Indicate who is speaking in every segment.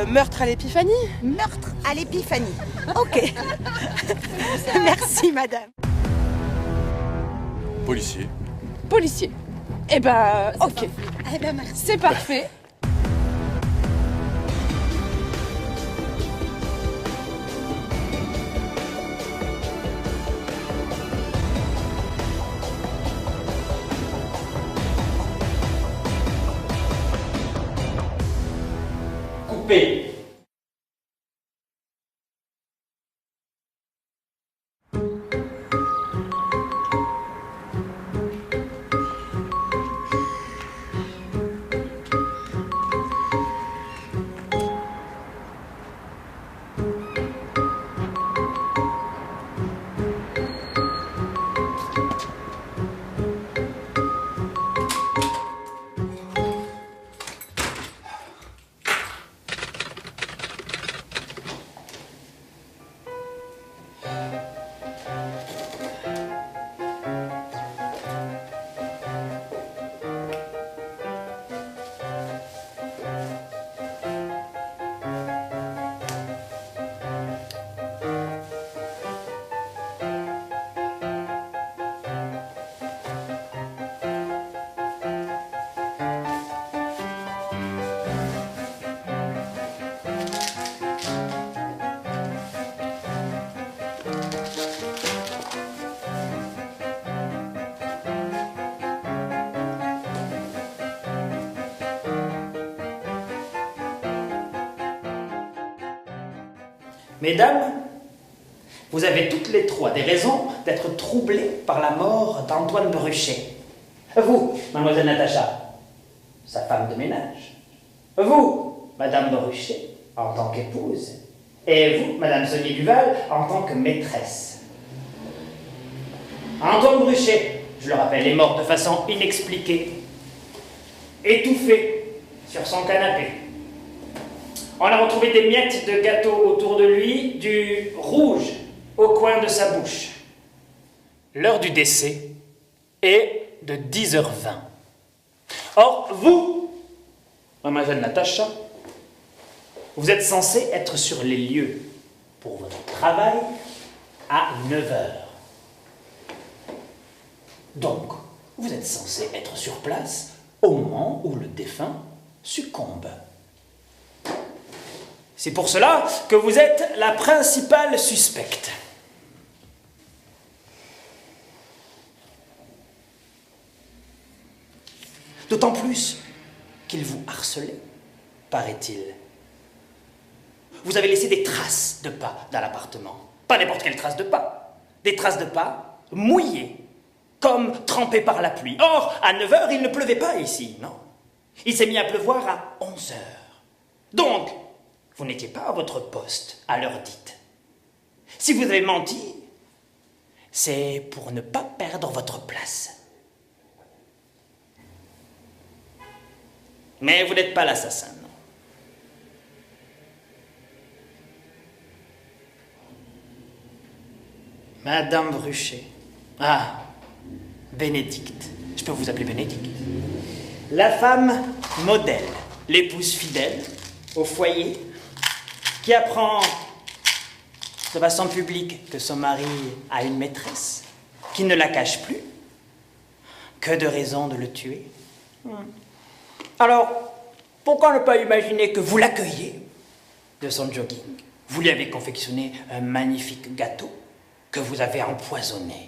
Speaker 1: Meurtre à l'épiphanie.
Speaker 2: Meurtre à l'épiphanie. Ok. Merci, madame.
Speaker 3: Policier.
Speaker 1: Policier. Eh ben, ok.
Speaker 2: Eh ben, merci.
Speaker 1: C'est parfait.
Speaker 4: Coupé. Mesdames, vous avez toutes les trois des raisons d'être troublées par la mort d'Antoine Bruchet. Vous, mademoiselle Natacha, sa femme de ménage. Vous, madame Bruchet, en tant qu'épouse. Et vous, madame Sonia Duval, en tant que maîtresse. Antoine Bruchet, je le rappelle, est mort de façon inexpliquée, étouffé sur son canapé. On a retrouvé des miettes de gâteau autour de lui, du rouge au coin de sa bouche. L'heure du décès est de 10h20. Or, vous, mademoiselle Natacha, vous êtes censée être sur les lieux pour votre travail à 9h. Donc, vous êtes censée être sur place au moment où le défunt succombe. C'est pour cela que vous êtes la principale suspecte. D'autant plus qu'il vous harcelait, paraît-il. Vous avez laissé des traces de pas dans l'appartement. Pas n'importe quelle trace de pas. Des traces de pas mouillées, comme trempées par la pluie. Or, à 9h, il ne pleuvait pas ici, non. Il s'est mis à pleuvoir à 11h. Donc, vous n'étiez pas à votre poste à l'heure dite. Si vous avez menti, c'est pour ne pas perdre votre place. Mais vous n'êtes pas l'assassin, non. Madame Bruchet. Ah, Bénédicte. Je peux vous appeler Bénédicte. La femme modèle, l'épouse fidèle, au foyer, qui apprend de façon publique que son mari a une maîtresse, qui ne la cache plus. Que de raisons de le tuer. Alors, pourquoi ne pas imaginer que vous l'accueillez de son jogging? Vous lui avez confectionné un magnifique gâteau que vous avez empoisonné.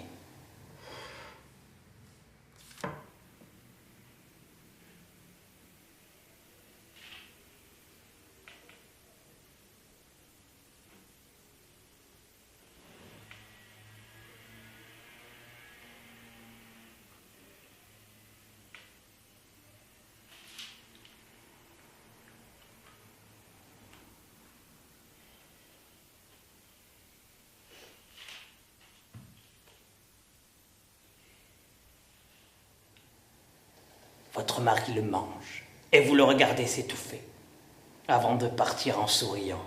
Speaker 4: Votre mari le mange et vous le regardez s'étouffer avant de partir en souriant.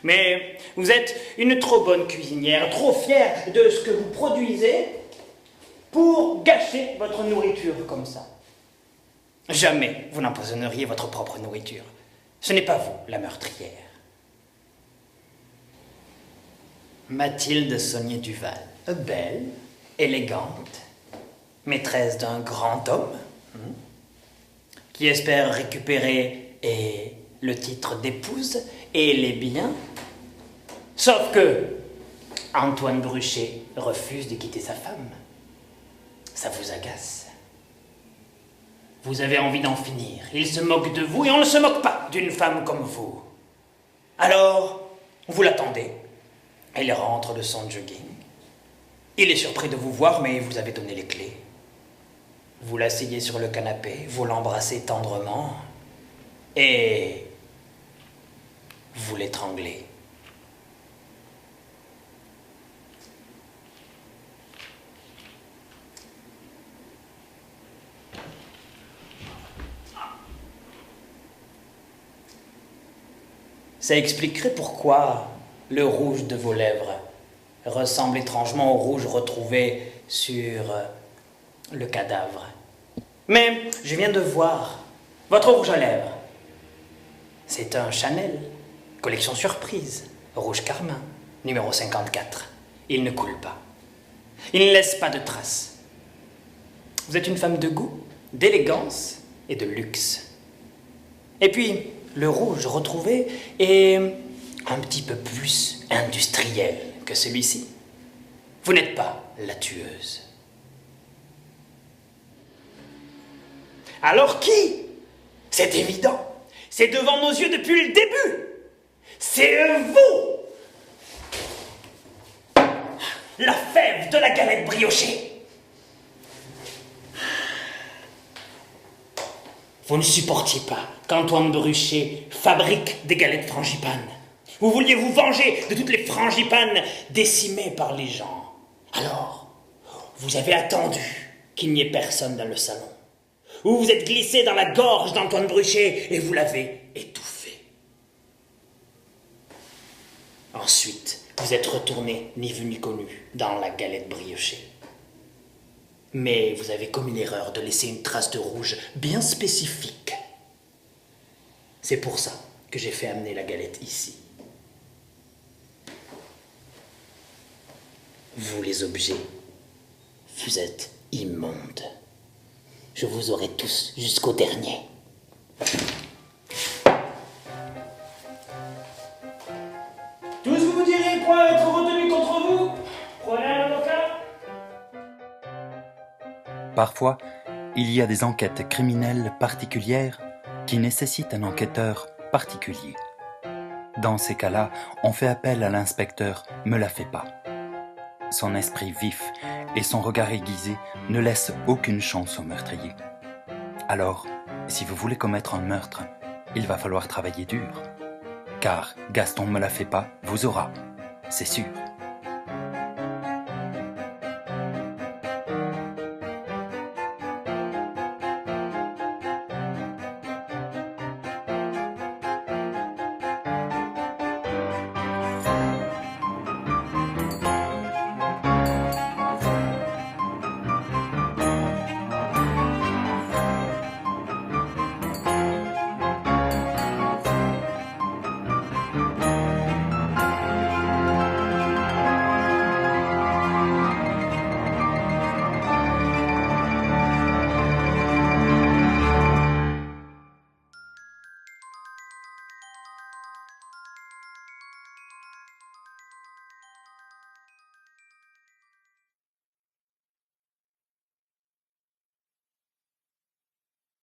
Speaker 4: Mais vous êtes une trop bonne cuisinière, trop fière de ce que vous produisez pour gâcher votre nourriture comme ça. Jamais vous n'empoisonneriez votre propre nourriture. Ce n'est pas vous, la meurtrière. Mathilde Saunier Duval, belle, élégante, maîtresse d'un grand homme, qui espère récupérer le titre d'épouse et les biens. Sauf que Antoine Bruchet refuse de quitter sa femme. Ça vous agace. Vous avez envie d'en finir. Il se moque de vous et on ne se moque pas d'une femme comme vous. Alors, vous l'attendez. Elle rentre de son jogging. Il est surpris de vous voir, mais vous avez donné les clés. Vous l'asseyez sur le canapé, vous l'embrassez tendrement et vous l'étranglez. Ça expliquerait pourquoi le rouge de vos lèvres ressemble étrangement au rouge retrouvé sur le cadavre. Mais je viens de voir votre rouge à lèvres. C'est un Chanel, collection surprise, rouge carmin, numéro 54. Il ne coule pas. Il ne laisse pas de traces. Vous êtes une femme de goût, d'élégance et de luxe. Et puis, le rouge retrouvé est un petit peu plus industriel que celui-ci. Vous n'êtes pas la tueuse. Alors qui? C'est évident. C'est devant nos yeux depuis le début. C'est vous. La fève de la galette briochée. Vous ne supportiez pas qu'Antoine Bruchet fabrique des galettes frangipanes. Vous vouliez vous venger de toutes les frangipanes décimées par les gens. Alors, vous avez attendu qu'il n'y ait personne dans le salon. Vous vous êtes glissé dans la gorge d'Antoine Bruchet et vous l'avez étouffé. Ensuite, vous êtes retourné, ni vu ni connu, dans la galette briochée. Mais vous avez commis l'erreur de laisser une trace de rouge bien spécifique. C'est pour ça que j'ai fait amener la galette ici. Vous les objets, vous êtes immondes. Je vous aurai tous jusqu'au dernier. Tous vous direz pour être retenu contre vous. Prenez un avocat.
Speaker 3: Parfois, il y a des enquêtes criminelles particulières qui nécessitent un enquêteur particulier. Dans ces cas-là, on fait appel à l'inspecteur Me la fait pas. Son esprit vif et son regard aiguisé ne laissent aucune chance au meurtrier. Alors, si vous voulez commettre un meurtre, il va falloir travailler dur. Car Gaston Me la fait pas vous aura, c'est sûr.